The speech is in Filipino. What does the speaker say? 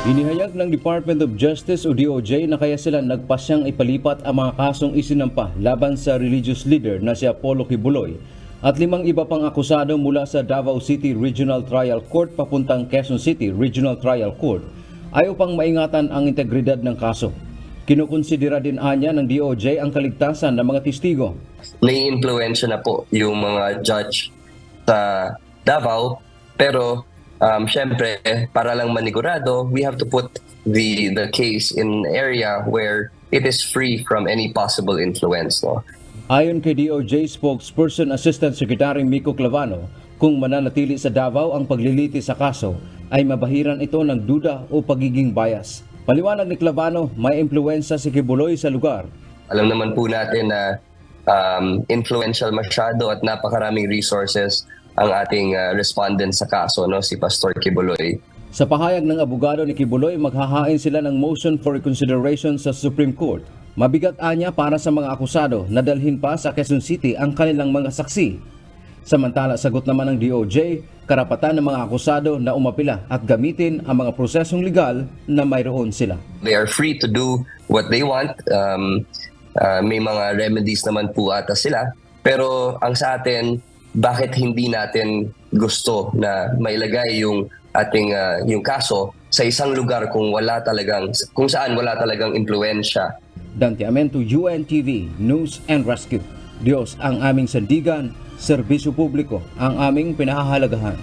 Inihayag ng Department of Justice o DOJ na kaya sila nagpasyang ipalipat ang mga kasong isinampa laban sa religious leader na si Apollo Kibuloy at 5 iba pang akusado mula sa Davao City Regional Trial Court papuntang Quezon City Regional Trial Court ay upang maingatan ang integridad ng kaso. Kinukonsidera din anya ng DOJ ang kaligtasan ng mga testigo. Nai-impluwensya na po yung mga judge sa Davao, pero syempre, para lang manigurado, we have to put the case in an area where it is free from any possible influence. No? Ayon kay DOJ spokesperson Assistant Secretary Miko Clavano, kung mananatili sa Davao ang pagliliti sa kaso, ay mabahiran ito ng duda o pagiging bias. Paliwanag ni Clavano, may impluwensya si Kibuloy sa lugar. Alam naman po natin na influential masyado at napakaraming resources ang ating respondent sa kaso, no, si Pastor Kibuloy. Sa pahayag ng abogado ni Kibuloy, maghahain sila ng motion for reconsideration sa Supreme Court. Mabigat anya para sa mga akusado na dalhin pa sa Quezon City ang kanilang mga saksi. Samantala, sagot naman ng DOJ, karapatan ng mga akusado na umapila at gamitin ang mga prosesong legal na mayroon sila. They are free to do what they want. May mga remedies naman po ata sila. Pero ang sa atin, bakit hindi natin gusto na mailagay yung ating yung kaso sa isang lugar kung saan wala talagang impluwensya? Dante Amento, UNTV News and Rescue. Diyos ang aming sandigan, serbisyo publiko ang aming pinahahalagahan.